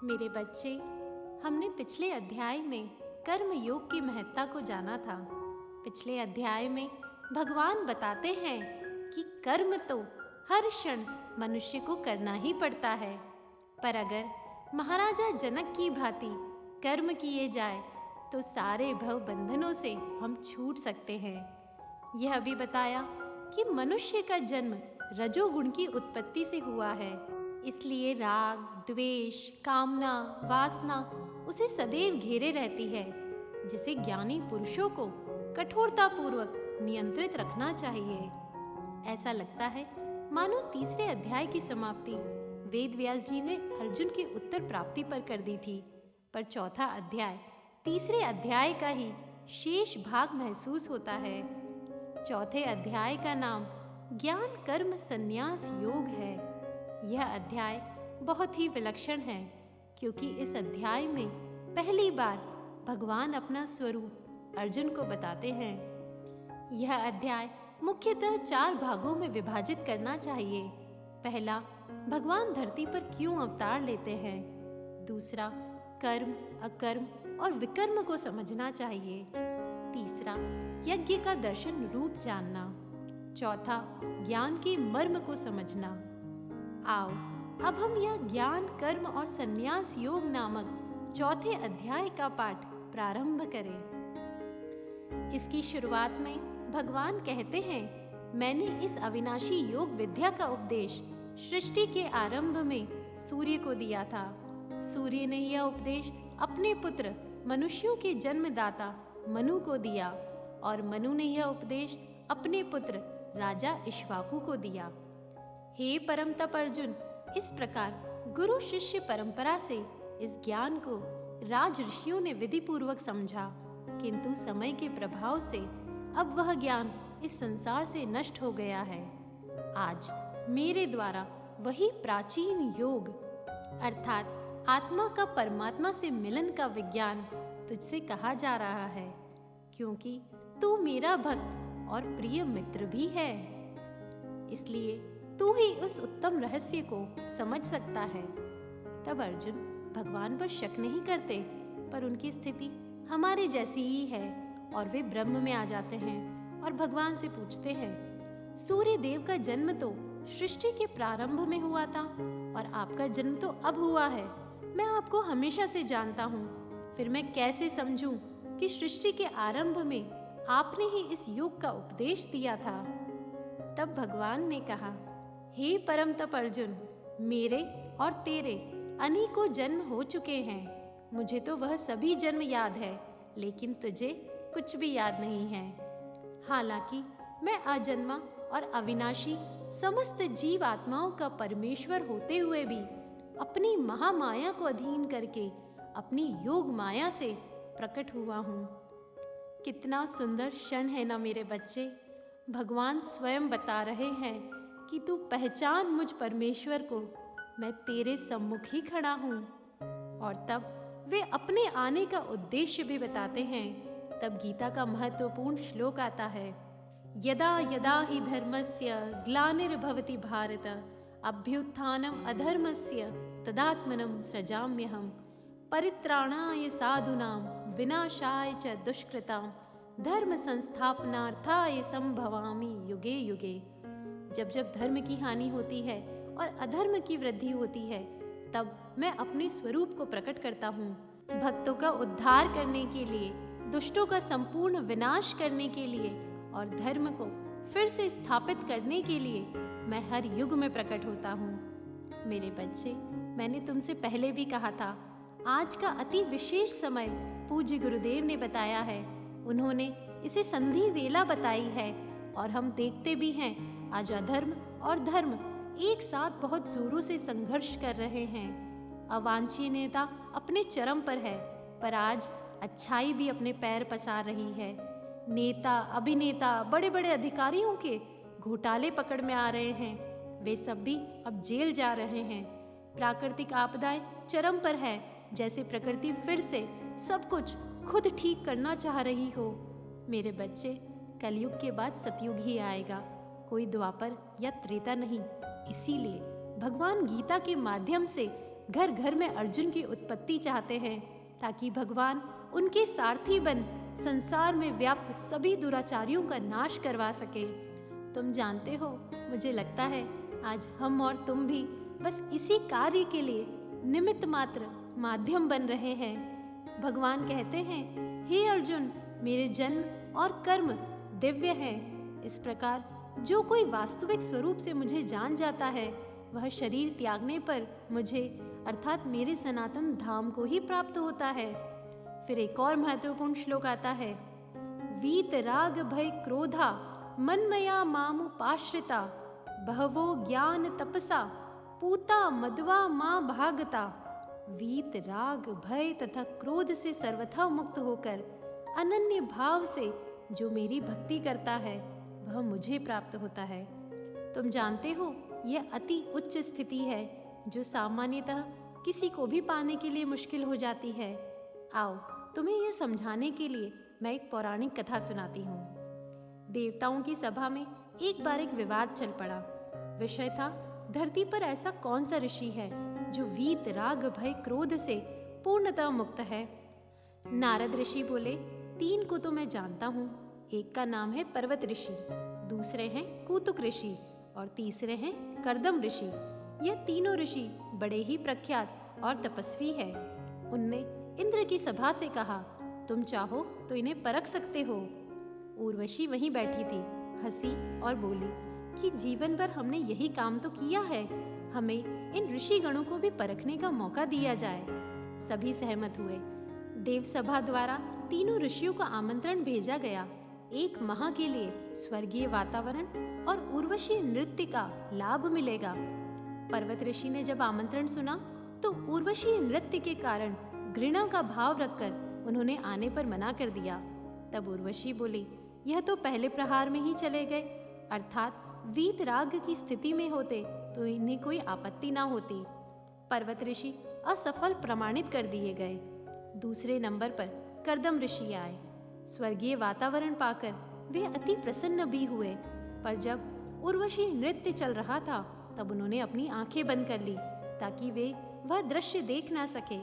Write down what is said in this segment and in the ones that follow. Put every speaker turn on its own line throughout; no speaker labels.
मेरे बच्चे, हमने पिछले अध्याय में कर्म योग की महत्ता को जाना था। पिछले अध्याय में भगवान बताते हैं कि कर्म तो हर क्षण मनुष्य को करना ही पड़ता है, पर अगर महाराजा जनक की भांति कर्म किए जाए तो सारे भव बंधनों से हम छूट सकते हैं। यह भी बताया कि मनुष्य का जन्म रजोगुण की उत्पत्ति से हुआ है, इसलिए राग, द्वेष, कामना, वासना उसे सदैव घेरे रहती है, जिसे ज्ञानी पुरुषों को कठोरतापूर्वक नियंत्रित रखना चाहिए। ऐसा लगता है मानो तीसरे अध्याय की समाप्ति वेद व्यास जी ने अर्जुन की उत्तर प्राप्ति पर कर दी थी, पर चौथा अध्याय तीसरे अध्याय का ही शेष भाग महसूस होता है। चौथे अध्याय का नाम ज्ञान कर्म संन्यास योग है। यह अध्याय बहुत ही विलक्षण है, क्योंकि इस अध्याय में पहली बार भगवान अपना स्वरूप अर्जुन को बताते हैं। यह अध्याय मुख्यतः 4 भागों में विभाजित करना चाहिए। पहला, भगवान धरती पर क्यों अवतार लेते हैं। दूसरा, कर्म, अकर्म और विकर्म को समझना चाहिए। तीसरा, यज्ञ का दर्शन रूप जानना। चौथा, ज्ञान के मर्म को समझना। आओ अब हम यह ज्ञान कर्म और संन्यास योग नामक चौथे अध्याय का पाठ प्रारंभ करें। इसकी शुरुआत में भगवान कहते हैं, मैंने इस अविनाशी योग विद्या का उपदेश सृष्टि के आरंभ में सूर्य को दिया था। सूर्य ने यह उपदेश अपने पुत्र मनुष्यों के जन्मदाता मनु को दिया, और मनु ने यह उपदेश अपने पुत्र राजा इक्ष्वाकु को दिया। हे परम तप अर्जुन, इस प्रकार गुरु शिष्य परंपरा से इस ज्ञान को राज ऋषियों ने विधि पूर्वक समझा, किंतु समय के प्रभाव से अब वह ज्ञान इस संसार से नष्ट हो गया है। आज मेरे द्वारा वही प्राचीन योग अर्थात आत्मा का परमात्मा से मिलन का विज्ञान तुझसे कहा जा रहा है, क्योंकि तू मेरा भक्त और प्रिय मित्र भी है। इसलिए तू ही उस उत्तम रहस्य को समझ सकता है। तब अर्जुन भगवान पर शक नहीं करते, पर उनकी स्थिति हमारे जैसी ही है और वे ब्रह्म में आ जाते हैं और भगवान से पूछते हैं, सूर्य देव का जन्म तो सृष्टि के प्रारंभ में हुआ था और आपका जन्म तो अब हुआ है। मैं आपको हमेशा से जानता हूँ, फिर मैं कैसे समझूं कि सृष्टि के आरंभ में आपने ही इस योग का उपदेश दिया था। तब भगवान ने कहा, हे परम तप अर्जुन, मेरे और तेरे अनेकों जन्म हो चुके हैं। मुझे तो वह सभी जन्म याद है, लेकिन तुझे कुछ भी याद नहीं है। हालांकि मैं अजन्मा और अविनाशी समस्त जीव आत्माओं का परमेश्वर होते हुए भी अपनी महामाया को अधीन करके अपनी योग माया से प्रकट हुआ हूँ। कितना सुंदर क्षण है ना मेरे बच्चे। भगवान स्वयं बता रहे हैं कि तू पहचान मुझ परमेश्वर को, मैं तेरे सम्मुख ही खड़ा हूँ। और तब वे अपने आने का उद्देश्य भी बताते हैं। तब गीता का महत्वपूर्ण श्लोक आता है, यदा यदा हि धर्मस्य ग्लानिर्भवति भारत अभ्युत्थानम् अधर्मस्य तदात्मनं सृजाम्यहम् परित्राणाय साधूनां विनाशाय च दुष्कृतां धर्म संस्थापनार्थाय संभवामि युगे युगे। जब जब धर्म की हानि होती है और अधर्म की वृद्धि होती है, तब मैं अपने स्वरूप को प्रकट करता हूँ। भक्तों का उद्धार करने के लिए, दुष्टों का संपूर्ण विनाश करने के लिए और धर्म को फिर से स्थापित करने के लिए मैं हर युग में प्रकट होता हूँ। मेरे बच्चे, मैंने तुमसे पहले भी कहा था, आज का अति विशेष समय पूज्य गुरुदेव ने बताया है। उन्होंने इसे संधि वेला बताई है, और हम देखते भी हैं आज अधर्म और धर्म एक साथ बहुत जोरों से संघर्ष कर रहे हैं। अवांछनीयता अपने चरम पर है, पर आज अच्छाई भी अपने पैर पसार रही है। नेता, अभिनेता, बड़े बड़े अधिकारियों के घोटाले पकड़ में आ रहे हैं। वे सब भी अब जेल जा रहे हैं। प्राकृतिक आपदाएं चरम पर है, जैसे प्रकृति फिर से सब कुछ खुद ठीक करना चाह रही हो। मेरे बच्चे, कलयुग के बाद सतयुग ही आएगा, कोई द्वापर या त्रेता नहीं। इसीलिए भगवान गीता के माध्यम से घर घर में अर्जुन की उत्पत्ति चाहते हैं ताकि भगवान उनके सारथी बन संसार में व्याप्त सभी दुराचारियों का नाश करवा सके। तुम जानते हो, मुझे लगता है आज हम और तुम भी बस इसी कार्य के लिए निमित्त मात्र माध्यम बन रहे हैं। भगवान कहते हैं, हे अर्जुन, मेरे जन्म और कर्म दिव्य है। इस प्रकार जो कोई वास्तविक स्वरूप से मुझे जान जाता है वह शरीर त्यागने पर मुझे अर्थात मेरे सनातन धाम को ही प्राप्त होता है। फिर एक और महत्वपूर्ण श्लोक आता है, वीत राग भय क्रोधा मनमया मामुपाश्रिता बहवो ज्ञान तपसा पूता मध्वा मां भागता। वीत राग भय तथा क्रोध से सर्वथा मुक्त होकर अनन्य भाव से जो मेरी भक्ति करता है वह मुझे प्राप्त होता है। तुम जानते हो, यह अति उच्च स्थिति है जो सामान्यतः किसी को भी पाने के लिए मुश्किल हो जाती है। आओ, तुम्हें यह समझाने के लिए मैं एक पौराणिक कथा सुनाती हूँ। देवताओं की सभा में एक बार एक विवाद चल पड़ा। विषय था, धरती पर ऐसा कौन सा ऋषि है जो वीत राग भय क्रोध से पूर्णतः मुक्त है। नारद ऋषि बोले, 3 को तो मैं जानता हूँ। एक का नाम है पर्वत ऋषि, दूसरे हैं कूतुक ऋषि और तीसरे हैं कर्दम ऋषि। यह तीनों ऋषि बड़े ही प्रख्यात और तपस्वी हैं। उनने इंद्र की सभा से कहा, तुम चाहो तो इन्हें परख सकते हो। उर्वशी वहीं बैठी थी, हंसी और बोली कि जीवन भर हमने यही काम तो किया है, हमें इन ऋषि गणों को भी परखने का मौका दिया जाए। सभी सहमत हुए। देव सभा द्वारा तीनों ऋषियों का आमंत्रण भेजा गया। 1 माह के लिए स्वर्गीय वातावरण और उर्वशी नृत्य का लाभ मिलेगा। पर्वत ऋषि ने जब आमंत्रण सुना तो उर्वशी नृत्य के कारण घृणा का भाव रखकर उन्होंने आने पर मना कर दिया। तब उर्वशी बोली, यह तो पहले प्रहार में ही चले गए, अर्थात वीत राग की स्थिति में होते तो इन्हें कोई आपत्ति ना होती। पर्वत ऋषि असफल प्रमाणित कर दिए गए। दूसरे नंबर पर कर्दम ऋषि आए। स्वर्गीय वातावरण पाकर वे अति प्रसन्न भी हुए, पर जब उर्वशी नृत्य चल रहा था तब उन्होंने अपनी आंखें बंद कर ली ताकि वे वह दृश्य देख ना सके।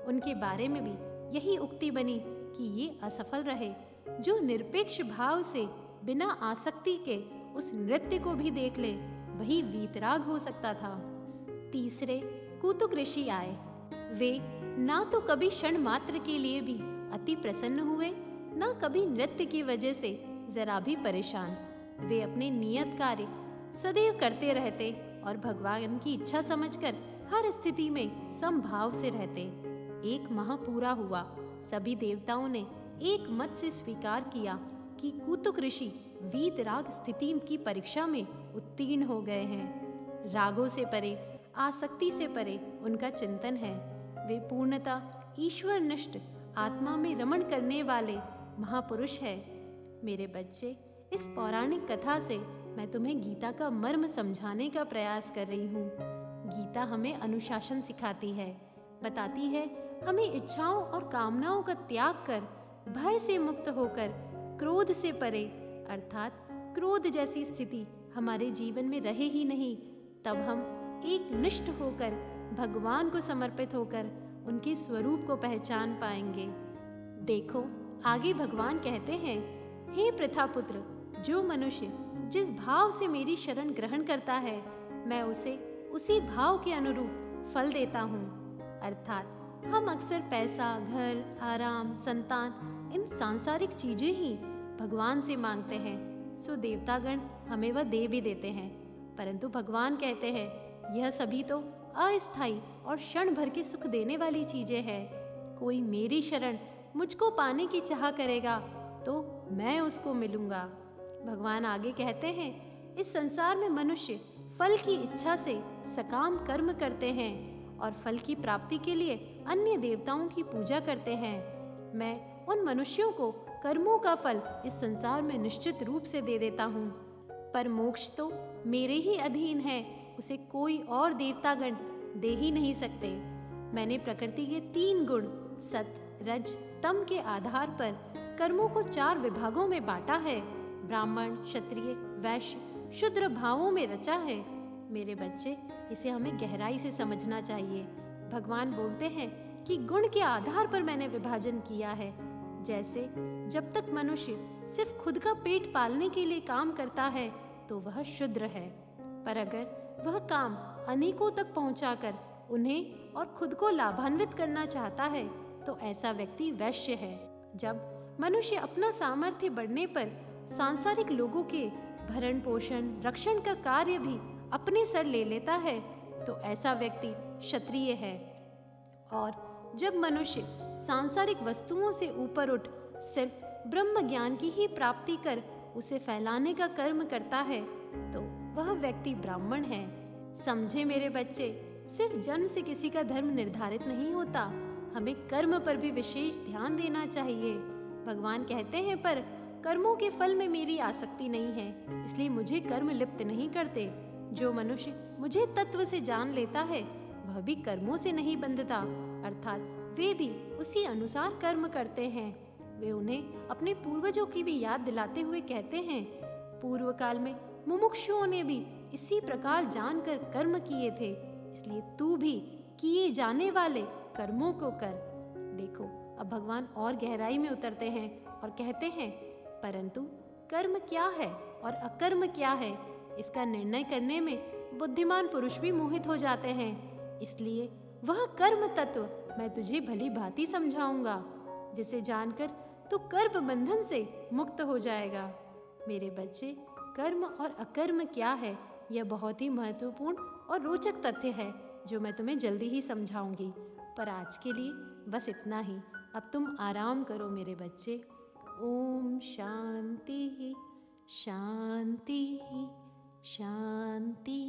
उनके बारे में भी यही उक्ति बनी कि ये असफल रहे। जो निरपेक्ष भाव से बिना आसक्ति के उस नृत्य को भी देख ले वही वीतराग हो सकता था। तीसरे कूतुक ऋषि आए। वे ना तो कभी क्षण मात्र के लिए भी अति प्रसन्न हुए, ना कभी नृत्य की वजह से जरा भी परेशान। वे अपने नियत कार्य सदैव करते रहते और भगवान की इच्छा समझकर हर स्थिति में समभाव से रहते। 1 माह पूरा हुआ। सभी देवताओं ने एक मत से स्वीकार किया कि कूतुक ऋषि वीत राग स्थिति की परीक्षा में उत्तीर्ण हो गए हैं। रागों से परे, आसक्ति से परे उनका चिंतन है। वे पूर्णतः ईश्वरनिष्ठ आत्मा में रमण करने वाले महापुरुष है। मेरे बच्चे, इस पौराणिक कथा से मैं तुम्हें गीता का मर्म समझाने का प्रयास कर रही हूँ। गीता हमें अनुशासन सिखाती है, बताती है हमें इच्छाओं और कामनाओं का त्याग कर भय से मुक्त होकर क्रोध से परे, अर्थात क्रोध जैसी स्थिति हमारे जीवन में रहे ही नहीं, तब हम एक निष्ठ होकर भगवान को समर्पित होकर उनके स्वरूप को पहचान पाएंगे। देखो, आगे भगवान कहते हैं, हे प्रथापुत्र, जो मनुष्य जिस भाव से मेरी शरण ग्रहण करता है मैं उसे उसी भाव के अनुरूप फल देता हूँ। अर्थात हम अक्सर पैसा, घर, आराम, संतान, इन सांसारिक चीजें ही भगवान से मांगते हैं, सो देवतागण हमें वह दे भी देते हैं। परंतु भगवान कहते हैं यह सभी तो अस्थायी और क्षण भर के सुख देने वाली चीजें हैं। कोई मेरी शरण मुझको पाने की चाह करेगा तो मैं उसको मिलूंगा। भगवान आगे कहते हैं, इस संसार में मनुष्य फल की इच्छा से सकाम कर्म करते हैं और फल की प्राप्ति के लिए अन्य देवताओं की पूजा करते हैं। मैं उन मनुष्यों को कर्मों का फल इस संसार में निश्चित रूप से दे देता हूँ, पर मोक्ष तो मेरे ही अधीन है, उसे कोई और देवतागण दे ही नहीं सकते। मैंने प्रकृति के 3 गुण सत, रज, तम के आधार पर कर्मों को 4 विभागों में बांटा है। ब्राह्मण, क्षत्रिय, वैश्य, शूद्र भावों में रचा है। मेरे बच्चे, इसे हमें गहराई से समझना चाहिए। भगवान बोलते हैं कि गुण के आधार पर मैंने विभाजन किया है। जैसे जब तक मनुष्य सिर्फ खुद का पेट पालने के लिए काम करता है तो वह शूद्र है, पर अगर वह काम अनेकों तक पहुंचाकर उन्हें और खुद को लाभान्वित करना चाहता है तो ऐसा व्यक्ति वैश्य है। जब मनुष्य अपना सामर्थ्य बढ़ने पर सांसारिक लोगों के भरण पोषण रक्षण का कार्य भी अपने सर ले लेता है तो ऐसा व्यक्ति क्षत्रिय है। और जब मनुष्य सांसारिक वस्तुओं से ऊपर उठ सिर्फ ब्रह्म ज्ञान की ही प्राप्ति कर उसे फैलाने का कर्म करता है तो वह व्यक्ति ब्राह्मण है। समझे मेरे बच्चे, सिर्फ जन्म से किसी का धर्म निर्धारित नहीं होता, हमें कर्म पर भी विशेष ध्यान देना चाहिए। भगवान कहते हैं पर कर्मों के फल में मेरी आसक्ति नहीं है, इसलिए मुझे कर्म लिप्त नहीं करते। जो मनुष्य मुझे तत्व से जान लेता है वह भी कर्मों से नहीं बंधता, अर्थात वे भी उसी अनुसार कर्म करते हैं। वे उन्हें अपने पूर्वजों की भी याद दिलाते हुए कहते हैं, पूर्व काल में मुमुक्षुओं ने भी इसी प्रकार जानकर कर्म किए थे, इसलिए तू भी किए जाने वाले कर्मों को कर। देखो, अब भगवान और गहराई में उतरते हैं और कहते हैं, परंतु कर्म क्या है और अकर्म क्या है इसका निर्णय करने में बुद्धिमान पुरुष भी मोहित हो जाते हैं। इसलिए वह कर्म तत्व मैं तुझे भली भांति समझाऊंगा, जिसे जानकर तू कर्म बंधन से मुक्त हो जाएगा। मेरे बच्चे, कर्म और अकर्म क्या है यह बहुत ही महत्वपूर्ण और रोचक तथ्य है जो मैं तुम्हें जल्दी ही समझाऊंगी। पर आज के लिए बस इतना ही। अब तुम आराम करो मेरे बच्चे। ओम शांति शांति शांति।